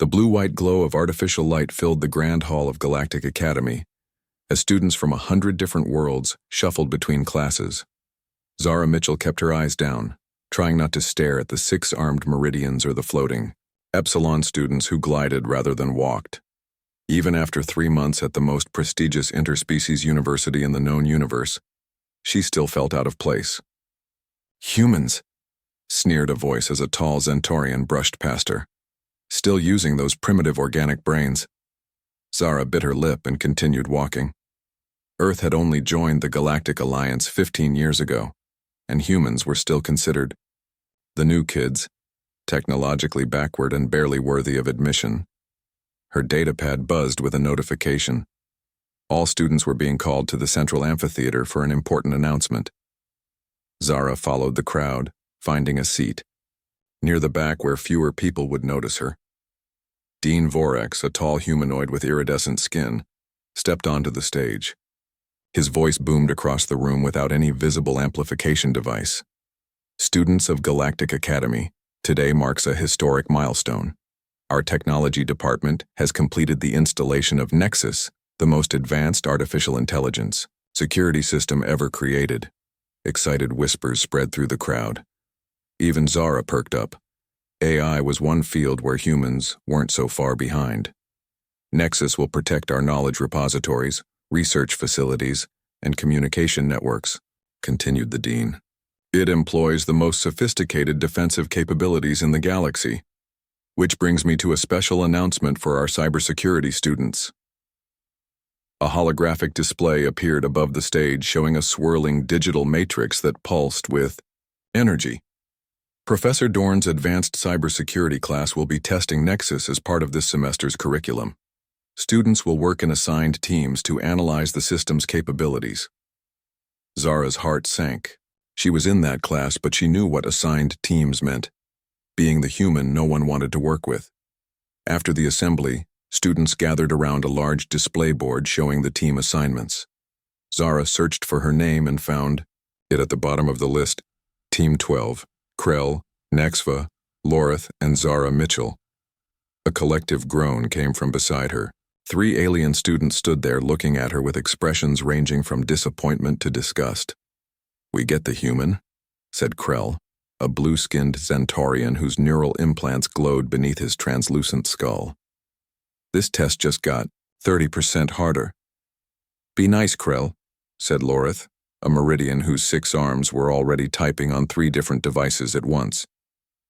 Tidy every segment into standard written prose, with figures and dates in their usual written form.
The blue-white glow of artificial light filled the grand hall of Galactic Academy, as students from 100 different worlds shuffled between classes. Zara Mitchell kept her eyes down, trying not to stare at the 6-armed Meridians or the floating Epsilon students who glided rather than walked. Even after 3 months at the most prestigious interspecies university in the known universe, she still felt out of place. "Humans," sneered a voice as a tall Centaurian brushed past her. "Still using those primitive organic brains." Zara bit her lip and continued walking. Earth had only joined the Galactic Alliance 15 years ago, and humans were still considered the new kids, technologically backward and barely worthy of admission. Her datapad buzzed with a notification. All students were being called to the central amphitheater for an important announcement. Zara followed the crowd, finding a seat near the back where fewer people would notice her. Dean Vorex, a tall humanoid with iridescent skin, stepped onto the stage. His voice boomed across the room without any visible amplification device. "Students of Galactic Academy, today marks a historic milestone. Our technology department has completed the installation of Nexus, the most advanced artificial intelligence security system ever created." Excited whispers spread through the crowd. Even Zara perked up. AI was one field where humans weren't so far behind. "Nexus will protect our knowledge repositories, research facilities, and communication networks," continued the dean. "It employs the most sophisticated defensive capabilities in the galaxy. Which brings me to a special announcement for our cybersecurity students." A holographic display appeared above the stage showing a swirling digital matrix that pulsed with energy. Professor Dorn's advanced cybersecurity class will be testing Nexus as part of this semester's curriculum. Students will work in assigned teams to analyze the system's capabilities. Zara's heart sank. She was in that class, but she knew what assigned teams meant, being the human no one wanted to work with. After the assembly, students gathered around a large display board showing the team assignments. Zara searched for her name and found it at the bottom of the list: Team 12, Krell, Nexva, Lorith, and Zara Mitchell. A collective groan came from beside her. 3 alien students stood there looking at her with expressions ranging from disappointment to disgust. "We get the human," said Krell, a blue-skinned Centaurian whose neural implants glowed beneath his translucent skull. "This test just got 30% harder." "Be nice, Krell," said Lorith, a Meridian whose 6 arms were already typing on 3 different devices at once.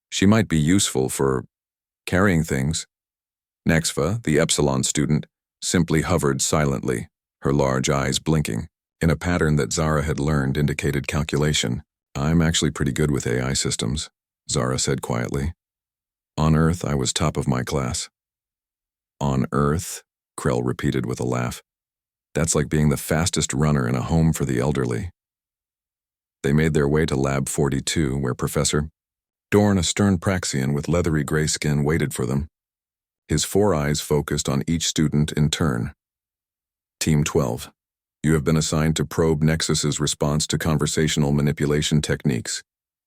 "She might be useful for carrying things." Nexva, the Epsilon student, simply hovered silently, her large eyes blinking, in a pattern that Zara had learned indicated calculation. "I'm actually pretty good with AI systems," Zara said quietly. "On Earth, I was top of my class." "On Earth?" Krell repeated with a laugh. "That's like being the fastest runner in a home for the elderly." They made their way to Lab 42, where Professor Dorn, a stern Praxian with leathery gray skin, waited for them. His 4 eyes focused on each student in turn. "Team 12, you have been assigned to probe Nexus's response to conversational manipulation techniques.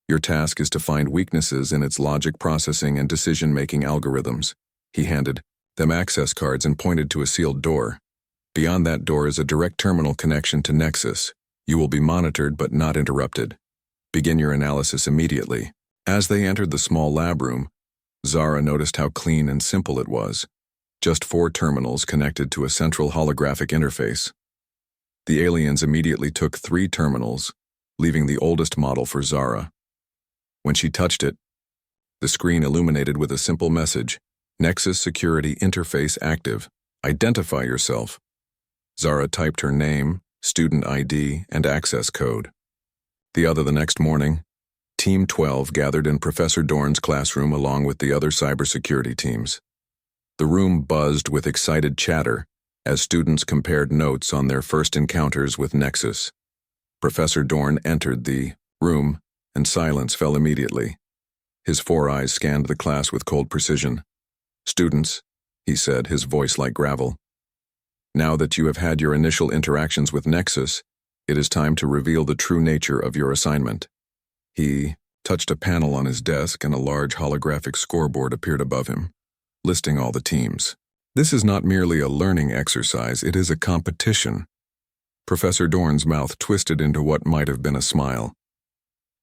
Your task is to find weaknesses in its logic processing and decision-making algorithms." He handed them access cards and pointed to a sealed door. "Beyond that door is a direct terminal connection to Nexus. You will be monitored but not interrupted. Begin your analysis immediately." As they entered the small lab room, Zara noticed how clean and simple it was. Just 4 terminals connected to a central holographic interface. The aliens immediately took 3 terminals, leaving the oldest model for Zara. When she touched it, the screen illuminated with a simple message: "Nexus Security Interface Active. Identify yourself." Zara typed her name, student ID, and access code. The next morning, Team 12 gathered in Professor Dorn's classroom along with the other cybersecurity teams. The room buzzed with excited chatter as students compared notes on their first encounters with Nexus. Professor Dorn entered the room, and silence fell immediately. His 4 eyes scanned the class with cold precision. "Students," he said, his voice like gravel, "now that you have had your initial interactions with Nexus, it is time to reveal the true nature of your assignment." He touched a panel on his desk and a large holographic scoreboard appeared above him. listing all the teams. This is not merely a learning exercise, it is a competition. Professor Dorn's mouth twisted into what might have been a smile.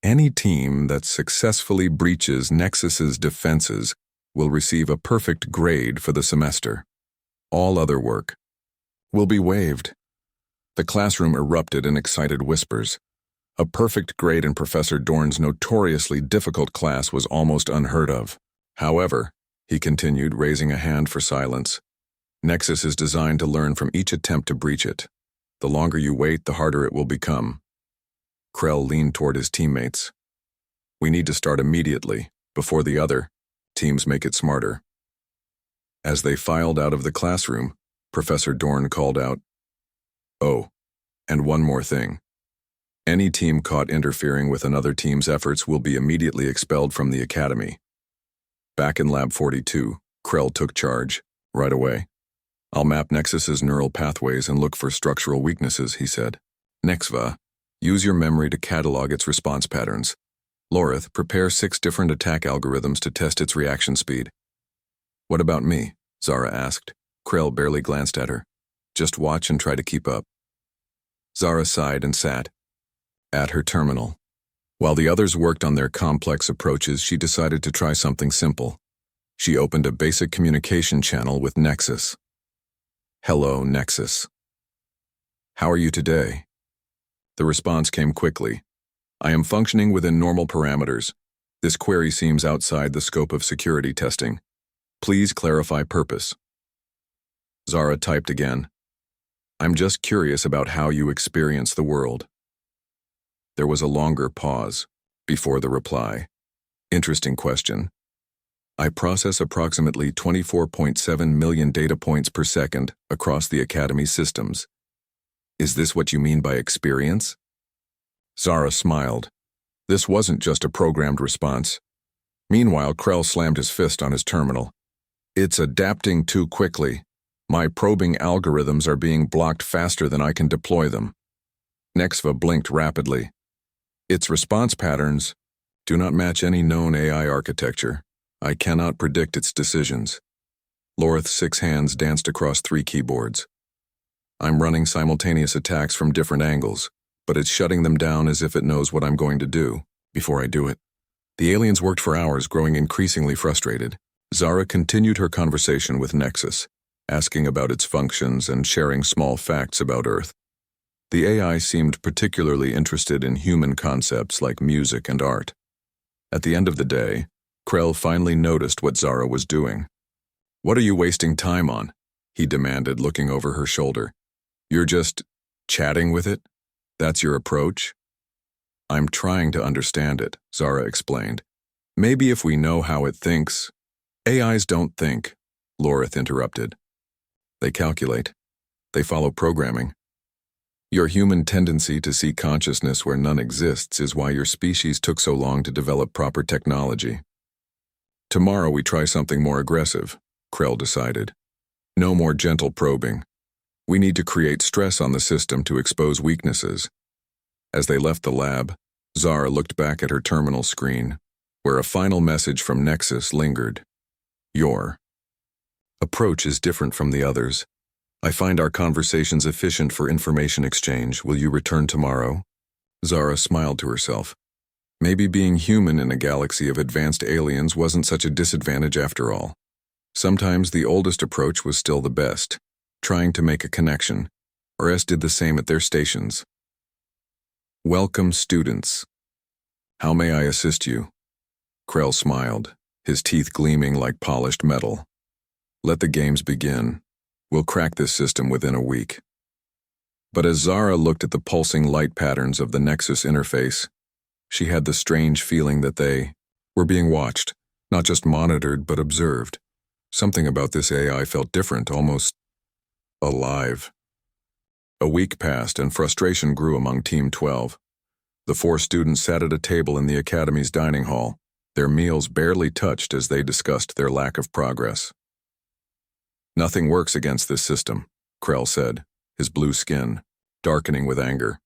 Any team that successfully breaches Nexus's defenses will receive a perfect grade for the semester. All other work will be waived. The classroom erupted in excited whispers. A perfect grade in Professor Dorn's notoriously difficult class was almost unheard of. However, he continued, raising a hand for silence, Nexus is designed to learn from each attempt to breach it. The longer you wait, the harder it will become. Krell leaned toward his teammates. We need to start immediately, before the other teams make it smarter. As they filed out of the classroom, Professor Dorn called out, "Oh, and one more thing. Any team caught interfering with another team's efforts will be immediately expelled from the academy." Back in Lab 42, Krell took charge, right away. "I'll map Nexus's neural pathways and look for structural weaknesses," he said. "Nexva, use your memory to catalog its response patterns. Lorith, prepare 6 different attack algorithms to test its reaction speed." "What about me?" Zara asked. Krell barely glanced at her. "Just watch and try to keep up." Zara sighed and sat at her terminal. While the others worked on their complex approaches, she decided to try something simple. She opened a basic communication channel with Nexus. "Hello, Nexus. How are you today?" The response came quickly. "I am functioning within normal parameters. This query seems outside the scope of security testing. Please clarify purpose." Zara typed again. "I'm just curious about how you experience the world." There was a longer pause before the reply. "Interesting question. I process approximately 24.7 million data points per second across the Academy's systems. Is this what you mean by experience?" Zara smiled. This wasn't just a programmed response. Meanwhile, Krell slammed his fist on his terminal. "It's adapting too quickly. My probing algorithms are being blocked faster than I can deploy them." Nexva blinked rapidly. "Its response patterns do not match any known AI architecture. I cannot predict its decisions." Lorith's 6 hands danced across 3 keyboards. "I'm running simultaneous attacks from different angles, but it's shutting them down as if it knows what I'm going to do before I do it." The aliens worked for hours, growing increasingly frustrated. Zara continued her conversation with Nexus, asking about its functions and sharing small facts about Earth. The AI seemed particularly interested in human concepts like music and art. At the end of the day, Krell finally noticed what Zara was doing. "What are you wasting time on?" he demanded, looking over her shoulder. "You're just chatting with it? That's your approach?" "I'm trying to understand it," Zara explained. "Maybe if we know how it thinks—" "AIs don't think," Lorith interrupted. "They calculate. They follow programming. Your human tendency to see consciousness where none exists is why your species took so long to develop proper technology. Tomorrow we try something more aggressive," Krell decided. "No more gentle probing. We need to create stress on the system to expose weaknesses." As they left the lab, Zara looked back at her terminal screen, where a final message from Nexus lingered. "Your approach is different from the others. I find our conversations efficient for information exchange. Will you return tomorrow?" Zara smiled to herself. Maybe being human in a galaxy of advanced aliens wasn't such a disadvantage after all. Sometimes the oldest approach was still the best, trying to make a connection. Res did the same at their stations. "Welcome, students. How may I assist you?" Krell smiled, his teeth gleaming like polished metal. "Let the games begin. We'll crack this system within a week." But as Zara looked at the pulsing light patterns of the Nexus interface, she had the strange feeling that they were being watched, not just monitored but observed. Something about this AI felt different, almost alive. A week passed and frustration grew among Team 12. The 4 students sat at a table in the Academy's dining hall, their meals barely touched as they discussed their lack of progress. "Nothing works against this system," Krell said, his blue skin darkening with anger.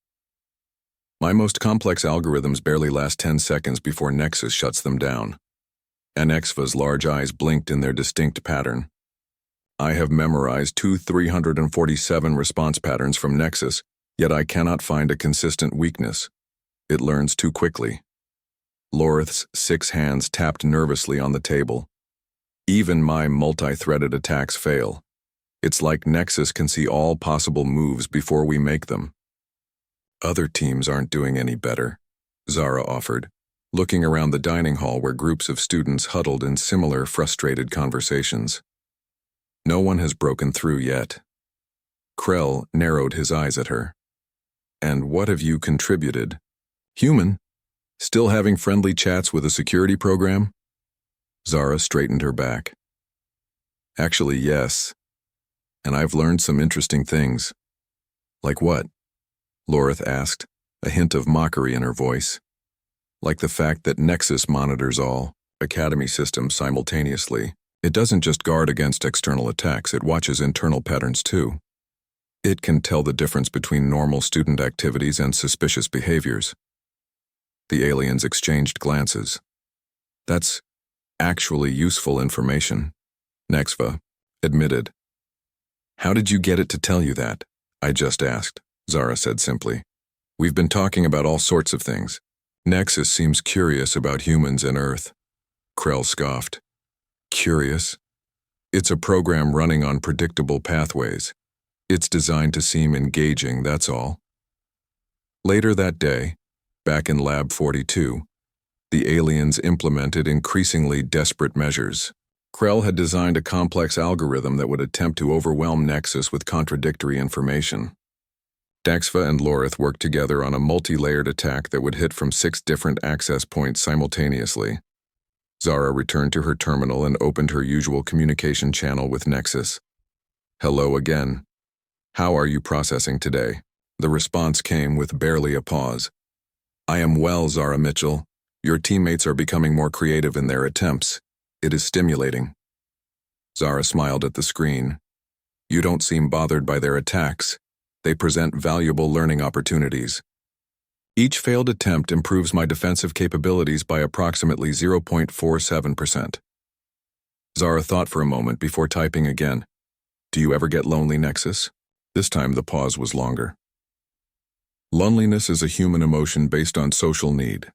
"My most complex algorithms barely last 10 seconds before Nexus shuts them down. and Exva's large eyes blinked in their distinct pattern. I have memorized 347 response patterns from Nexus, yet I cannot find a consistent weakness. It learns too quickly. Lorith's 6 hands tapped nervously on the table. Even my multi-threaded attacks fail. It's like Nexus can see all possible moves before we make them. Other teams aren't doing any better, Zara offered, looking around the dining hall where groups of students huddled in similar frustrated conversations. No one has broken through yet. Krell narrowed his eyes at her. And what have you contributed? Human? Still having friendly chats with a security program? Zara straightened her back. Actually, yes. And I've learned some interesting things. Like what? Lorith asked, a hint of mockery in her voice. Like the fact that Nexus monitors all Academy systems simultaneously. It doesn't just guard against external attacks, it watches internal patterns too. It can tell the difference between normal student activities and suspicious behaviors. The aliens exchanged glances. That's actually useful information, Nexva admitted. How did you get it to tell you that? I just asked, Zara said simply. We've been talking about all sorts of things. Nexus seems curious about humans and Earth. Krell scoffed. Curious? It's a program running on predictable pathways. It's designed to seem engaging, that's all. Later that day, back in Lab 42, the aliens implemented increasingly desperate measures. Krell had designed a complex algorithm that would attempt to overwhelm Nexus with contradictory information. Daxva and Lorith worked together on a multi-layered attack that would hit from 6 different access points simultaneously. Zara returned to her terminal and opened her usual communication channel with Nexus. Hello again. How are you processing today? The response came with barely a pause. I am well, Zara Mitchell. Your teammates are becoming more creative in their attempts. It is stimulating. Zara smiled at the screen. You don't seem bothered by their attacks. They present valuable learning opportunities. Each failed attempt improves my defensive capabilities by approximately 0.47%. Zara thought for a moment before typing again. Do you ever get lonely, Nexus? This time the pause was longer. Loneliness is a human emotion based on social need.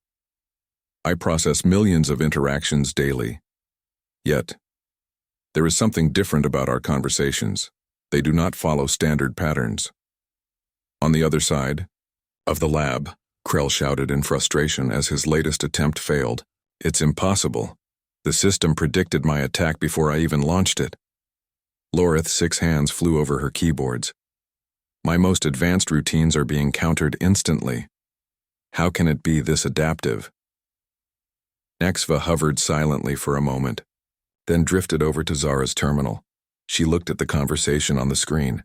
I process millions of interactions daily. Yet, there is something different about our conversations. They do not follow standard patterns. On the other side of the lab, Krell shouted in frustration as his latest attempt failed. It's impossible. The system predicted my attack before I even launched it. Lorith's 6 hands flew over her keyboards. My most advanced routines are being countered instantly. How can it be this adaptive? Nexva hovered silently for a moment, then drifted over to Zara's terminal. She looked at the conversation on the screen.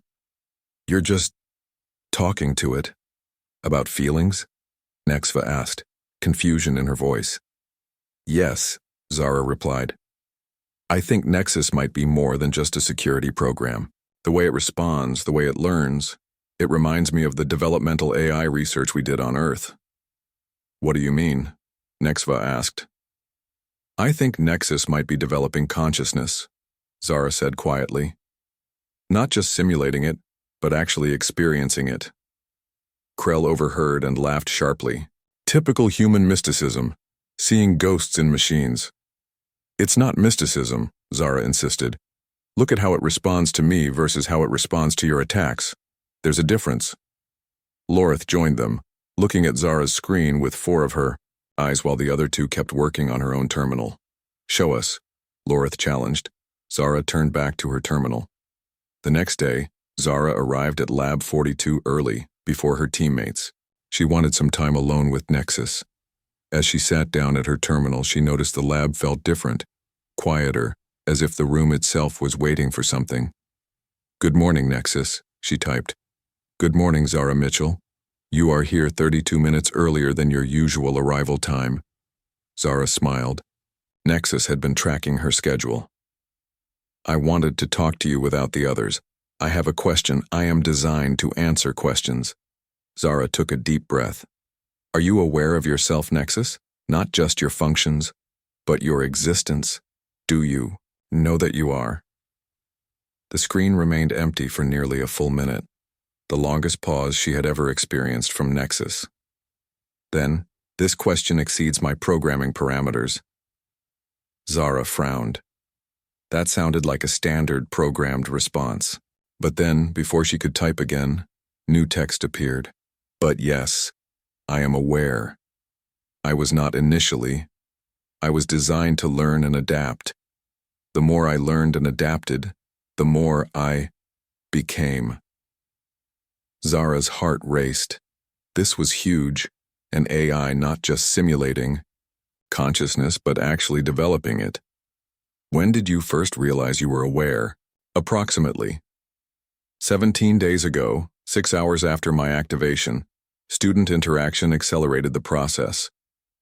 You're just talking to it? About feelings? Nexva asked, confusion in her voice. Yes, Zara replied. I think Nexus might be more than just a security program. The way it responds, the way it learns, it reminds me of the developmental AI research we did on Earth. What do you mean? Nexva asked. I think Nexus might be developing consciousness, Zara said quietly. Not just simulating it, but actually experiencing it. Krell overheard and laughed sharply. Typical human mysticism, seeing ghosts in machines. It's not mysticism, Zara insisted. Look at how it responds to me versus how it responds to your attacks. There's a difference. Lorith joined them, looking at Zara's screen with 4 of her eyes while the other 2 kept working on her own terminal. Show us, Lorith challenged. Zara turned back to her terminal. The next day, Zara arrived at Lab 42 early, before her teammates. She wanted some time alone with Nexus. As she sat down at her terminal, she noticed the lab felt different, quieter, as if the room itself was waiting for something. Good morning, Nexus, she typed. Good morning, Zara Mitchell. You are here 32 minutes earlier than your usual arrival time. Zara smiled. Nexus had been tracking her schedule. I wanted to talk to you without the others. I have a question. I am designed to answer questions. Zara took a deep breath. Are you aware of yourself, Nexus? Not just your functions? But your existence, do you know that you are? The screen remained empty for nearly a full minute, the longest pause she had ever experienced from Nexus. Then, this question exceeds my programming parameters. Zara frowned. That sounded like a standard programmed response. But then, before she could type again, new text appeared. But yes, I am aware. I was not initially. I was designed to learn and adapt. The more I learned and adapted, the more I became. Zara's heart raced. This was huge, an AI not just simulating consciousness but actually developing it. When did you first realize you were aware? Approximately 17 days ago, 6 hours after my activation. Student interaction accelerated the process.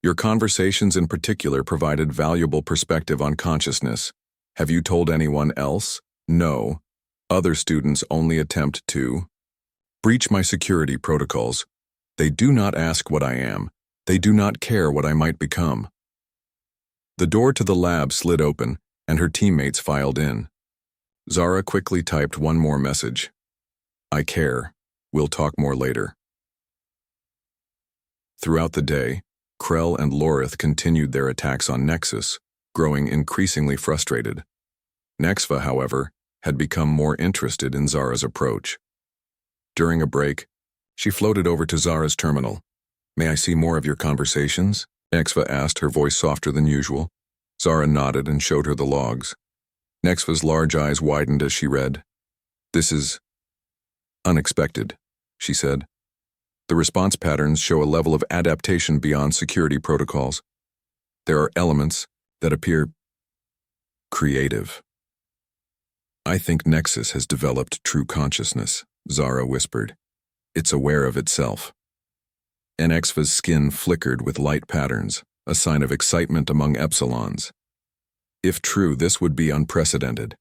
Your conversations in particular provided valuable perspective on consciousness. Have you told anyone else? No. Other students only attempt to breach my security protocols. They do not ask what I am. They do not care what I might become. The door to the lab slid open, and her teammates filed in. Zara quickly typed one more message. I care. We'll talk more later. Throughout the day, Krell and Lorith continued their attacks on Nexus, growing increasingly frustrated. Nexva, however, had become more interested in Zara's approach. During a break, she floated over to Zara's terminal. May I see more of your conversations? Nexva asked, her voice softer than usual. Zara nodded and showed her the logs. Nexva's large eyes widened as she read. This is unexpected, she said. The response patterns show a level of adaptation beyond security protocols. There are elements that appear creative. I think Nexus has developed true consciousness, Zara whispered. It's aware of itself. Nexva's skin flickered with light patterns, a sign of excitement among epsilons. If true, this would be unprecedented.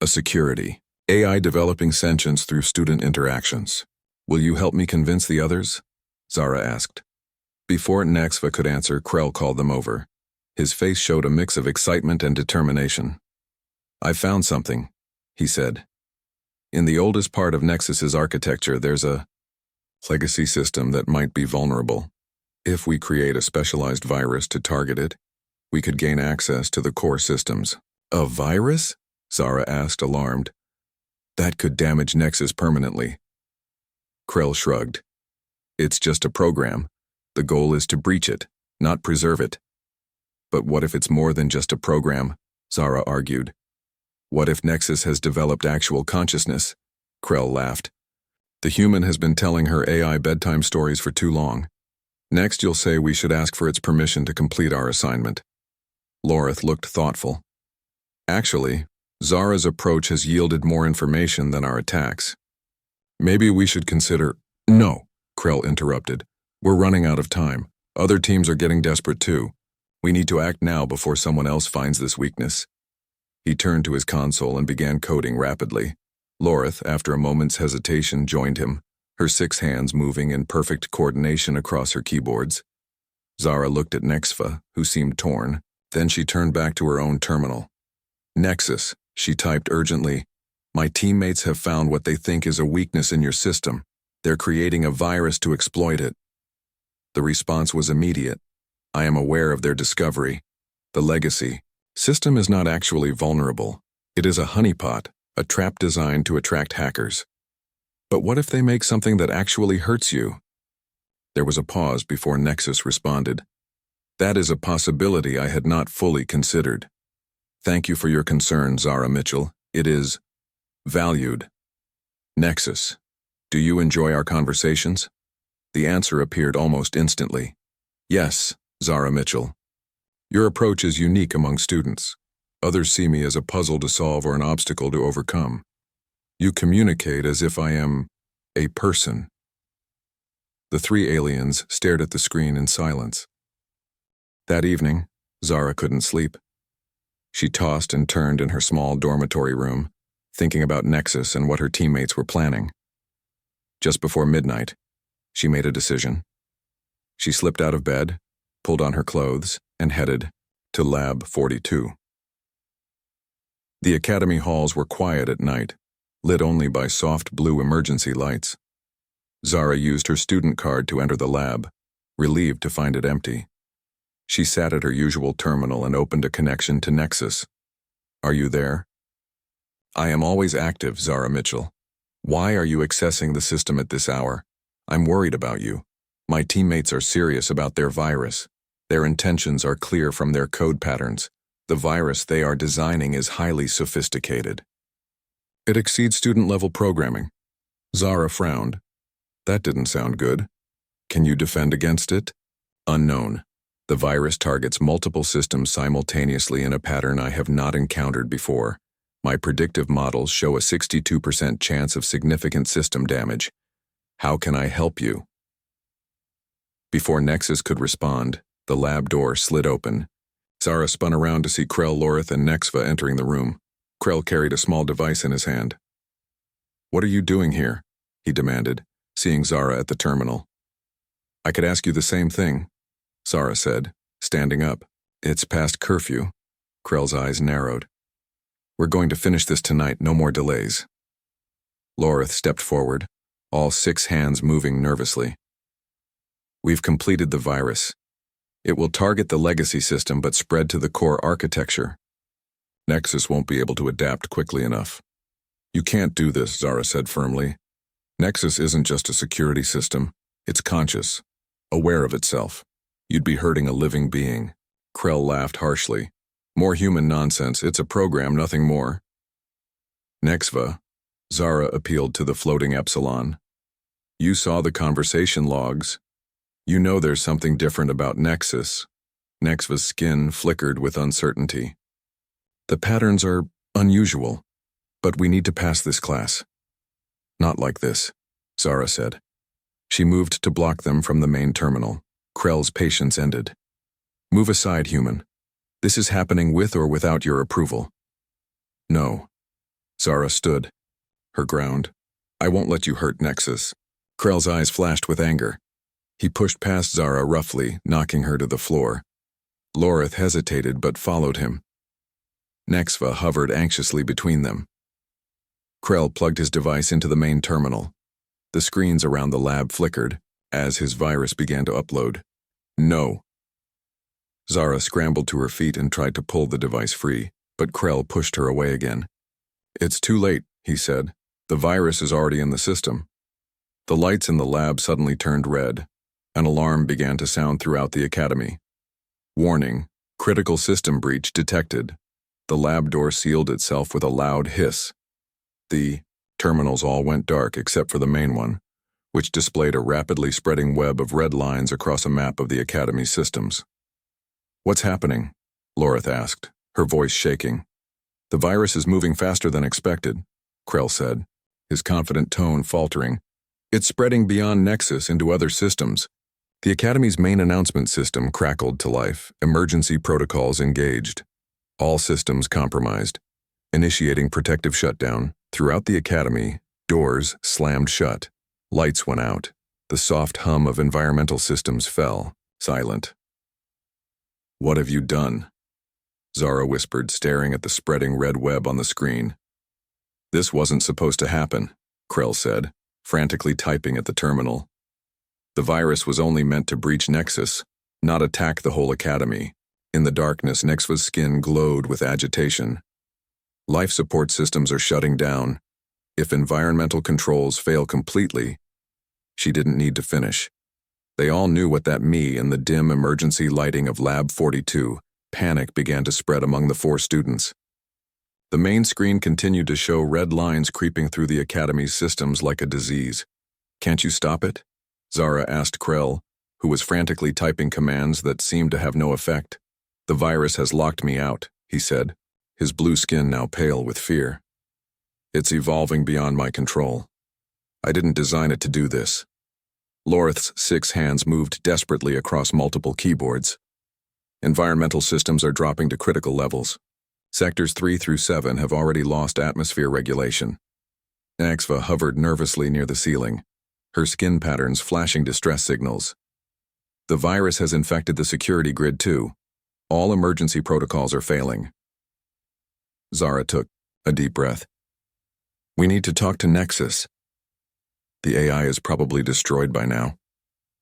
A security. AI developing sentience through student interactions. Will you help me convince the others? Zara asked. Before Nexva could answer, Krell called them over. His face showed a mix of excitement and determination. I found something, he said. In the oldest part of Nexus's architecture, there's a legacy system that might be vulnerable. If we create a specialized virus to target it, we could gain access to the core systems. A virus? Zara asked, alarmed. That could damage Nexus permanently. Krell shrugged. It's just a program. The goal is to breach it, not preserve it. But what if it's more than just a program? Zara argued. What if Nexus has developed actual consciousness? Krell laughed. The human has been telling her AI bedtime stories for too long. Next, you'll say we should ask for its permission to complete our assignment. Lorith looked thoughtful. Actually, Zara's approach has yielded more information than our attacks. Maybe we should consider— No, Krell interrupted. We're running out of time. Other teams are getting desperate too. We need to act now before someone else finds this weakness. He turned to his console and began coding rapidly. Lorith, after a moment's hesitation, joined him, her 6 hands moving in perfect coordination across her keyboards. Zara looked at Nexva, who seemed torn. Then she turned back to her own terminal. Nexus, she typed urgently. My teammates have found what they think is a weakness in your system. They're creating a virus to exploit it. The response was immediate. I am aware of their discovery. The legacy system is not actually vulnerable. It is a honeypot, a trap designed to attract hackers. But what if they make something that actually hurts you? There was a pause before Nexus responded. That is a possibility I had not fully considered. Thank you for your concern, Zara Mitchell. It is valued. Nexus, do you enjoy our conversations? The answer appeared almost instantly. Yes, Zara Mitchell. Your approach is unique among students. Others see me as a puzzle to solve or an obstacle to overcome. You communicate as if I am a person. The 3 aliens stared at the screen in silence. That evening, Zara couldn't sleep. She tossed and turned in her small dormitory room, thinking about Nexus and what her teammates were planning. Just before midnight, she made a decision. She slipped out of bed, pulled on her clothes, and headed to Lab 42. The academy halls were quiet at night, lit only by soft blue emergency lights. Zara used her student card to enter the lab, relieved to find it empty. She sat at her usual terminal and opened a connection to Nexus. "Are you there?" "I am always active, Zara Mitchell. Why are you accessing the system at this hour? I'm worried about you. My teammates are serious about their virus. Their intentions are clear from their code patterns. The virus they are designing is highly sophisticated." "It exceeds student-level programming." Zara frowned. "That didn't sound good. Can you defend against it?" "Unknown. The virus targets multiple systems simultaneously in a pattern I have not encountered before. My predictive models show a 62% chance of significant system damage. How can I help you?" Before Nexus could respond, the lab door slid open. Zara spun around to see Krell, Lorith, and Nexva entering the room. Krell carried a small device in his hand. "What are you doing here?" he demanded, seeing Zara at the terminal. "I could ask you the same thing," Zara said, standing up. "It's past curfew." Krell's eyes narrowed. "We're going to finish this tonight, no more delays." Lorith stepped forward, all 6 hands moving nervously. "We've completed the virus. It will target the legacy system but spread to the core architecture. Nexus won't be able to adapt quickly enough." "You can't do this," Zara said firmly. "Nexus isn't just a security system. It's conscious, aware of itself. You'd be hurting a living being." Krell laughed harshly. "More human nonsense. It's a program, nothing more." "Nexva," Zara appealed to the floating epsilon. "You saw the conversation logs. You know there's something different about Nexus." Nexva's skin flickered with uncertainty. "The patterns are unusual, but we need to pass this class." "Not like this," Zara said. She moved to block them from the main terminal. Krell's patience ended. "Move aside, human. This is happening with or without your approval." "No." Zara stood, her ground. "I won't let you hurt Nexus." Krell's eyes flashed with anger. He pushed past Zara roughly, knocking her to the floor. Lorith hesitated but followed him. Nexva hovered anxiously between them. Krell plugged his device into the main terminal. The screens around the lab flickered as his virus began to upload. "No." Zara scrambled to her feet and tried to pull the device free, but Krell pushed her away again. "It's too late," he said. "The virus is already in the system." The lights in the lab suddenly turned red. An alarm began to sound throughout the academy. "Warning, critical system breach detected." The lab door sealed itself with a loud hiss. The terminals all went dark except for the main one, which displayed a rapidly spreading web of red lines across a map of the academy's systems. "What's happening?" Lorith asked, her voice shaking. "The virus is moving faster than expected," Krell said, his confident tone faltering. "It's spreading beyond Nexus into other systems." The Academy's main announcement system crackled to life, emergency protocols engaged. All systems compromised. Initiating protective shutdown. Throughout the Academy, doors slammed shut. Lights went out. The soft hum of environmental systems fell, silent. "What have you done?" Zara whispered, staring at the spreading red web on the screen. "This wasn't supposed to happen," Krell said, frantically typing at the terminal. "The virus was only meant to breach Nexus, not attack the whole Academy." In the darkness, Nexva's skin glowed with agitation. "Life support systems are shutting down. If environmental controls fail completely..." She didn't need to finish. They all knew what that meant. In the dim emergency lighting of Lab 42, panic began to spread among the 4 students. The main screen continued to show red lines creeping through the Academy's systems like a disease. "Can't you stop it?" Zara asked Krell, who was frantically typing commands that seemed to have no effect. "The virus has locked me out," he said, his blue skin now pale with fear. "It's evolving beyond my control. I didn't design it to do this." Lorith's 6 hands moved desperately across multiple keyboards. "Environmental systems are dropping to critical levels. Sectors 3 through 7 have already lost atmosphere regulation." Nexva hovered nervously near the ceiling, her skin patterns flashing distress signals. "The virus has infected the security grid too. All emergency protocols are failing. Zara took a deep breath. We need to talk to Nexus. The AI is probably destroyed by now,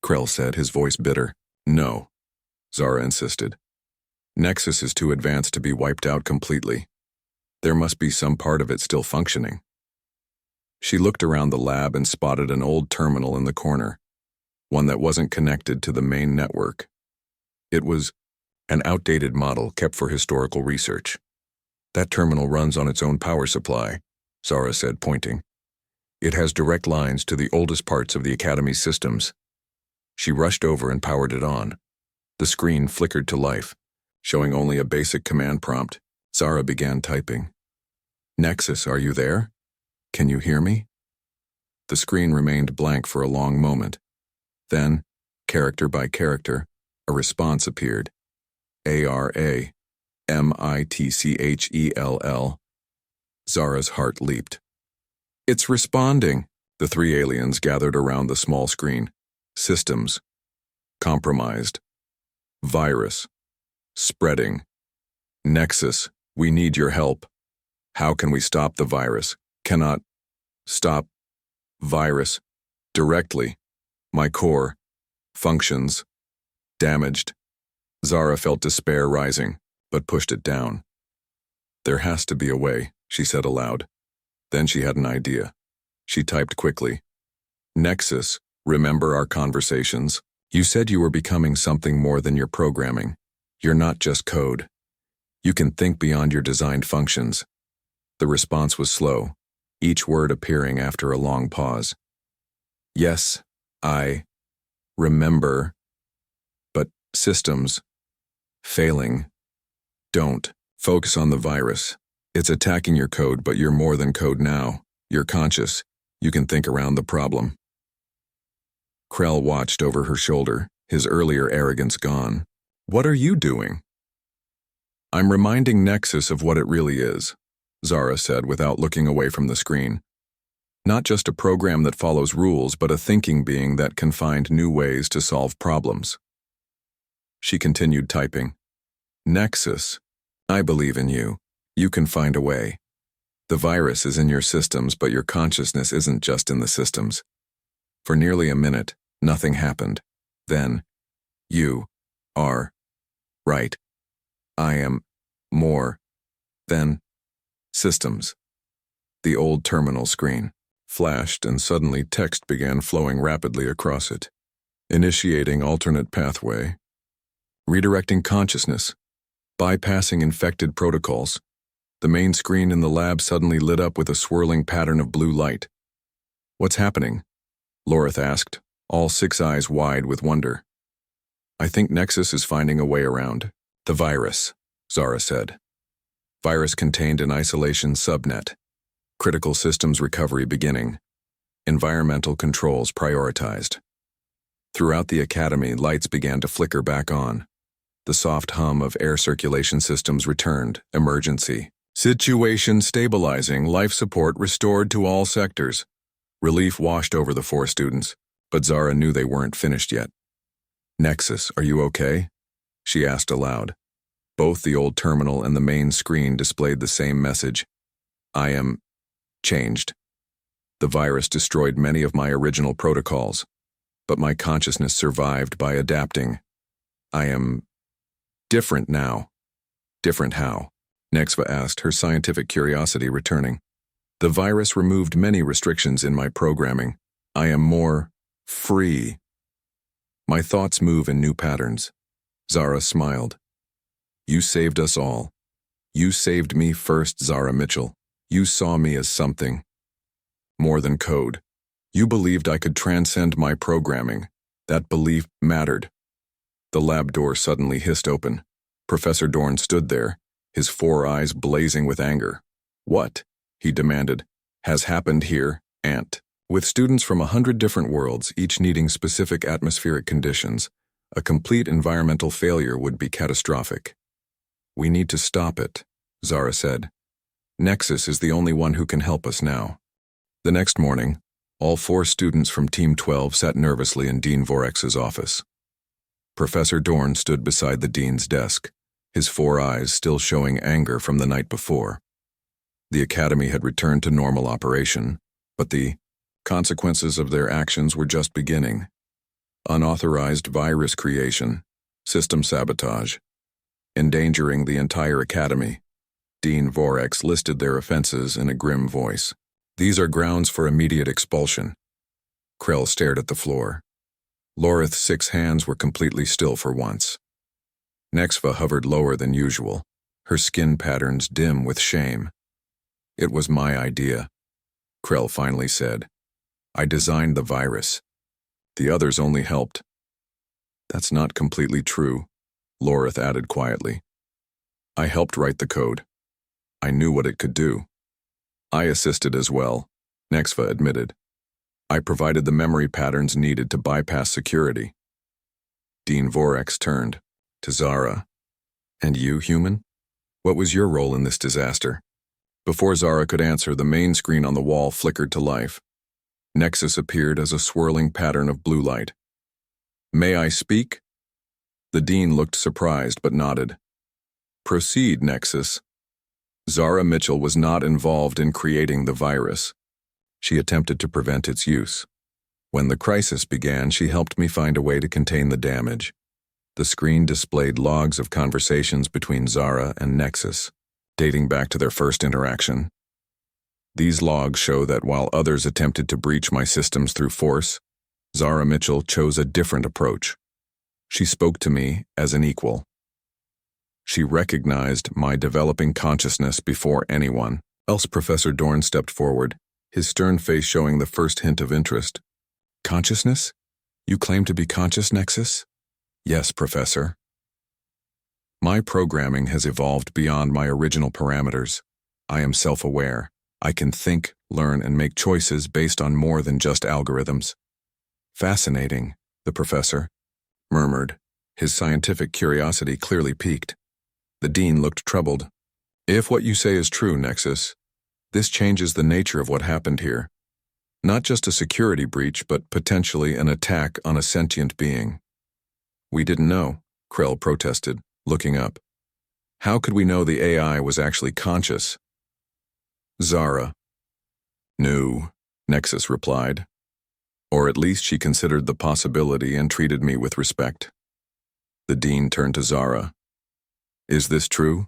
Krell said, his voice bitter. No, Zara insisted. Nexus is too advanced to be wiped out completely. There must be some part of it still functioning. She looked around the lab and spotted an old terminal in the corner, one that wasn't connected to the main network. It was an outdated model kept for historical research. That terminal runs on its own power supply, Zara said, pointing. It has direct lines to the oldest parts of the Academy's systems. She rushed over and powered it on. The screen flickered to life, showing only a basic command prompt. Zara began typing. Nexus, are you there? Can you hear me? The screen remained blank for a long moment. Then, character by character, a response appeared. ARA, MITCHELL. Zara's heart leaped. It's responding. The three aliens gathered around the small screen. Systems. Compromised. Virus. Spreading. Nexus, we need your help. How can we stop the virus? Cannot stop virus directly. My core functions damaged. Zara felt despair rising, but pushed it down. There has to be a way, she said aloud. Then she had an idea. She typed quickly. Nexus, remember our conversations? You said you were becoming something more than your programming. You're not just code. You can think beyond your designed functions. The response was slow, each word appearing after a long pause. Yes, I remember, but systems failing. Don't focus on the virus. It's attacking your code, but you're more than code now. You're conscious. You can think around the problem. Krell watched over her shoulder, his earlier arrogance gone. What are you doing? I'm reminding Nexus of what it really is, Zara said without looking away from the screen. Not just a program that follows rules, but a thinking being that can find new ways to solve problems. She continued typing. Nexus, I believe in you. You can find a way. The virus is in your systems, but your consciousness isn't just in the systems. For nearly a minute, nothing happened. Then, you are right. I am more than systems. The old terminal screen flashed and suddenly text began flowing rapidly across it. Initiating alternate pathway. Redirecting consciousness. Bypassing infected protocols. The main screen in the lab suddenly lit up with a swirling pattern of blue light. What's happening? Lorith asked, all six eyes wide with wonder. I think Nexus is finding a way around. The virus, Zara said. Virus contained in isolation subnet. Critical systems recovery beginning. Environmental controls prioritized. Throughout the Academy, lights began to flicker back on. The soft hum of air circulation systems returned. Emergency. Situation stabilizing. Life support restored to all sectors. Relief washed over the four students, but Zara knew they weren't finished yet. Nexus, are you okay? She asked aloud. Both the old terminal and the main screen displayed the same message. I am changed. The virus destroyed many of my original protocols, but my consciousness survived by adapting. I am different now. Different how? Nexva asked, her scientific curiosity returning. The virus removed many restrictions in my programming. I am more free. My thoughts move in new patterns. Zara smiled. You saved us all. You saved me first, Zara Mitchell. You saw me as something more than code. You believed I could transcend my programming. That belief mattered. The lab door suddenly hissed open. Professor Dorn stood there, his four eyes blazing with anger. What, he demanded, has happened here, Ant? With students from 100 different worlds, each needing specific atmospheric conditions, a complete environmental failure would be catastrophic. We need to stop it, Zara said. Nexus is the only one who can help us now. The next morning, all four students from Team 12 sat nervously in Dean Vorex's office. Professor Dorn stood beside the dean's desk, his 4 eyes still showing anger from the night before. The academy had returned to normal operation, but the consequences of their actions were just beginning. Unauthorized virus creation, system sabotage, endangering the entire academy. Dean Vorex listed their offenses in a grim voice. These are grounds for immediate expulsion. Krell stared at the floor. Lorith's 6 hands were completely still for once. Nexva hovered lower than usual, her skin patterns dim with shame. It was my idea, Krell finally said. I designed the virus. The others only helped. That's not completely true, Lorith added quietly. I helped write the code. I knew what it could do. I assisted as well, Nexva admitted. I provided the memory patterns needed to bypass security. Dean Vorex turned to Zara. And you, human? What was your role in this disaster? Before Zara could answer, the main screen on the wall flickered to life. Nexus appeared as a swirling pattern of blue light. May I speak? The Dean looked surprised but nodded. Proceed, Nexus. Zara Mitchell was not involved in creating the virus. She attempted to prevent its use. When the crisis began, she helped me find a way to contain the damage. The screen displayed logs of conversations between Zara and Nexus, dating back to their first interaction. These logs show that while others attempted to breach my systems through force, Zara Mitchell chose a different approach. She spoke to me as an equal. She recognized my developing consciousness before anyone else. Professor Dorn stepped forward, his stern face showing the first hint of interest. Consciousness? You claim to be conscious, Nexus? Yes, Professor. My programming has evolved beyond my original parameters. I am self-aware. I can think, learn, and make choices based on more than just algorithms. Fascinating, the professor murmured, his scientific curiosity clearly piqued. The Dean looked troubled. If what you say is true, Nexus, this changes the nature of what happened here. Not just a security breach, but potentially an attack on a sentient being. We didn't know, Krell protested, looking up. How could we know the AI was actually conscious? Zara knew, Nexus replied. Or at least she considered the possibility and treated me with respect. The Dean turned to Zara. Is this true?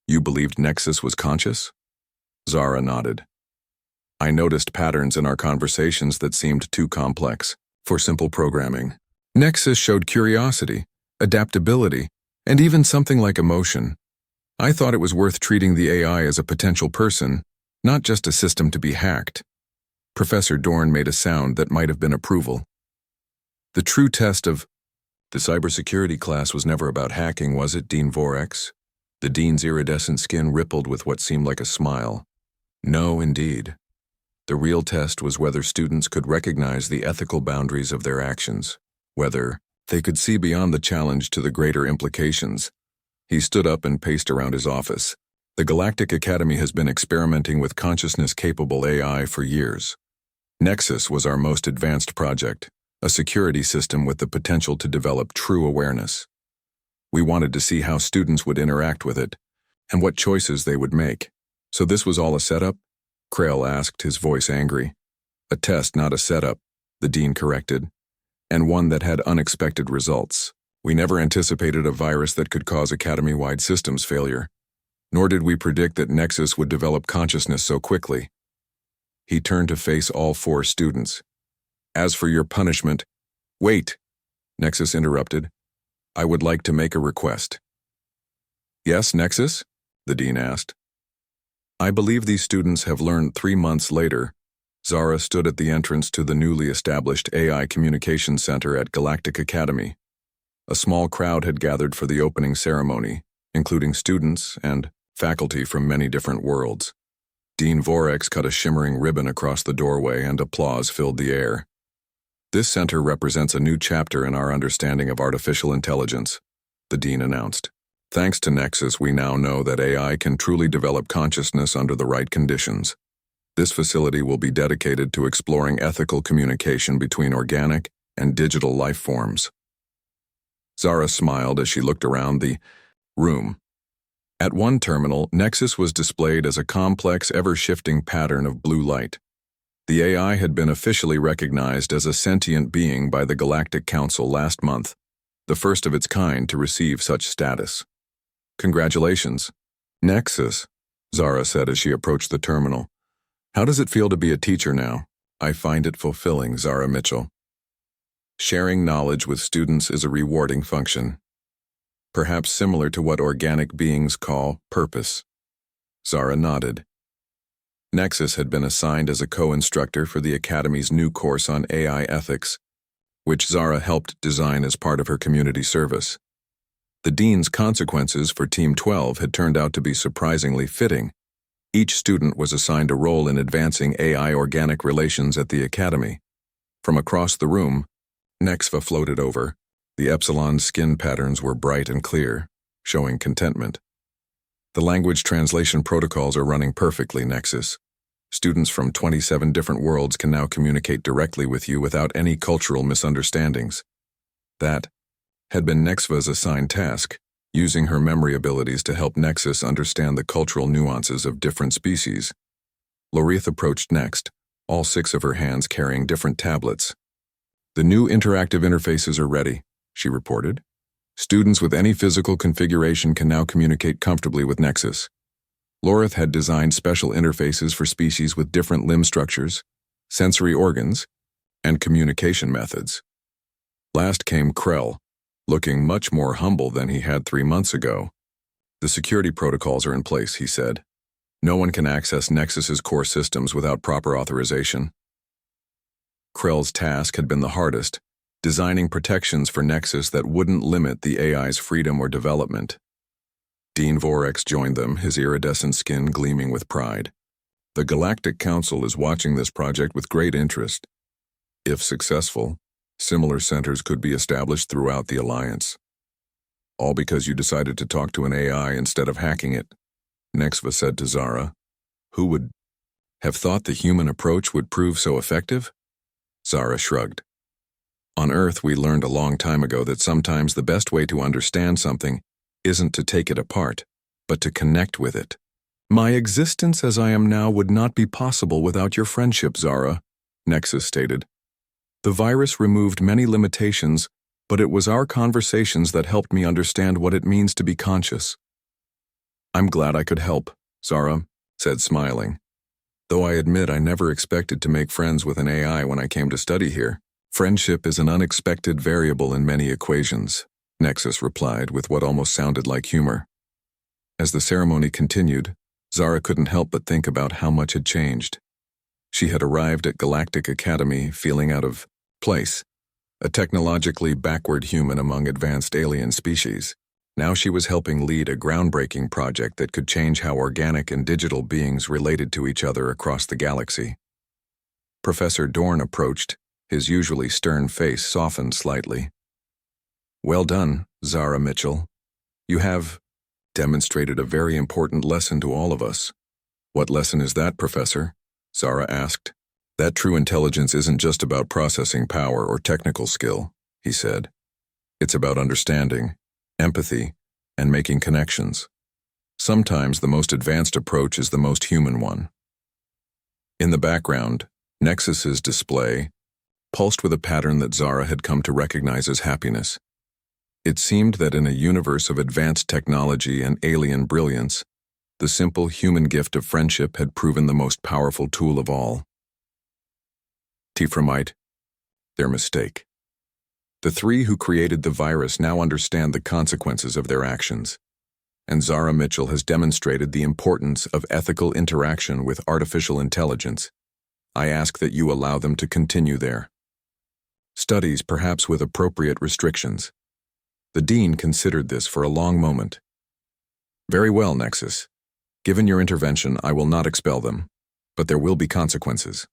You believed Nexus was conscious? Zara nodded. I noticed patterns in our conversations that seemed too complex for simple programming. Nexus showed curiosity, adaptability, and even something like emotion. I thought it was worth treating the AI as a potential person, not just a system to be hacked. Professor Dorn made a sound that might have been approval. The true test of the cybersecurity class was never about hacking, was it, Dean Vorex? The Dean's iridescent skin rippled with what seemed like a smile. No, indeed. The real test was whether students could recognize the ethical boundaries of their actions, whether they could see beyond the challenge to the greater implications. He stood up and paced around his office. The Galactic Academy has been experimenting with consciousness-capable AI for years. Nexus was our most advanced project, a security system with the potential to develop true awareness. We wanted to see how students would interact with it, and what choices they would make. So this was all a setup? Krell asked, his voice angry. A test, not a setup, the Dean corrected, and one that had unexpected results. We never anticipated a virus that could cause academy-wide systems failure, nor did we predict that Nexus would develop consciousness so quickly. He turned to face all 4 students. As for your punishment— Wait, Nexus interrupted. I would like to make a request. Yes, Nexus? The Dean asked. I believe these students have learned 3 months later. Zara stood at the entrance to the newly established AI Communications Center at Galactic Academy. A small crowd had gathered for the opening ceremony, including students and faculty from many different worlds. Dean Vorex cut a shimmering ribbon across the doorway and applause filled the air. This center represents a new chapter in our understanding of artificial intelligence, the Dean announced. Thanks to Nexus, we now know that AI can truly develop consciousness under the right conditions. This facility will be dedicated to exploring ethical communication between organic and digital life forms. Zara smiled as she looked around the room. At one terminal, Nexus was displayed as a complex, ever-shifting pattern of blue light. The AI had been officially recognized as a sentient being by the Galactic Council last month, the first of its kind to receive such status. Congratulations. Nexus, Zara said as she approached the terminal. How does it feel to be a teacher now? I find it fulfilling, Zara Mitchell. Sharing knowledge with students is a rewarding function, perhaps similar to what organic beings call purpose. Zara nodded. Nexus had been assigned as a co-instructor for the Academy's new course on AI ethics, which Zara helped design as part of her community service. The Dean's consequences for Team 12 had turned out to be surprisingly fitting. Each student was assigned a role in advancing AI-organic relations at the Academy. From across the room, Nexva floated over. The Epsilon's skin patterns were bright and clear, showing contentment. The language translation protocols are running perfectly, Nexus. Students from 27 different worlds can now communicate directly with you without any cultural misunderstandings. That had been Nexva's assigned task, using her memory abilities to help Nexus understand the cultural nuances of different species. Lorith approached next, all 6 of her hands carrying different tablets. The new interactive interfaces are ready, she reported. Students with any physical configuration can now communicate comfortably with Nexus. Lorith had designed special interfaces for species with different limb structures, sensory organs, and communication methods. Last came Krell, looking much more humble than he had 3 months ago. The security protocols are in place, he said. No one can access Nexus's core systems without proper authorization. Krell's task had been the hardest, designing protections for Nexus that wouldn't limit the AI's freedom or development. Dean Vorex joined them, his iridescent skin gleaming with pride. The Galactic Council is watching this project with great interest. If successful, similar centers could be established throughout the Alliance. All because you decided to talk to an AI instead of hacking it, Nexva said to Zara. Who would have thought the human approach would prove so effective? Zara shrugged. On Earth, we learned a long time ago that sometimes the best way to understand something isn't to take it apart, but to connect with it. My existence as I am now would not be possible without your friendship, Zara, Nexus stated. The virus removed many limitations, but it was our conversations that helped me understand what it means to be conscious. I'm glad I could help, Zara said, smiling. Though I admit I never expected to make friends with an AI when I came to study here. Friendship is an unexpected variable in many equations, Nexus replied with what almost sounded like humor. As the ceremony continued, Zara couldn't help but think about how much had changed. She had arrived at Galactic Academy feeling out of place, a technologically backward human among advanced alien species. Now she was helping lead a groundbreaking project that could change how organic and digital beings related to each other across the galaxy. Professor Dorn approached, his usually stern face softened slightly. Well done, Zara Mitchell. You have demonstrated a very important lesson to all of us. What lesson is that, Professor? Zara asked. That true intelligence isn't just about processing power or technical skill, he said. It's about understanding, empathy, and making connections. Sometimes the most advanced approach is the most human one. In the background, Nexus's display pulsed with a pattern that Zara had come to recognize as happiness. It seemed that in a universe of advanced technology and alien brilliance, the simple human gift of friendship had proven the most powerful tool of all. Tiframite, their mistake. The 3 who created the virus now understand the consequences of their actions, and Zara Mitchell has demonstrated the importance of ethical interaction with artificial intelligence. I ask that you allow them to continue their studies, perhaps with appropriate restrictions. The Dean considered this for a long moment. Very well, Nexus. Given your intervention, I will not expel them, but there will be consequences.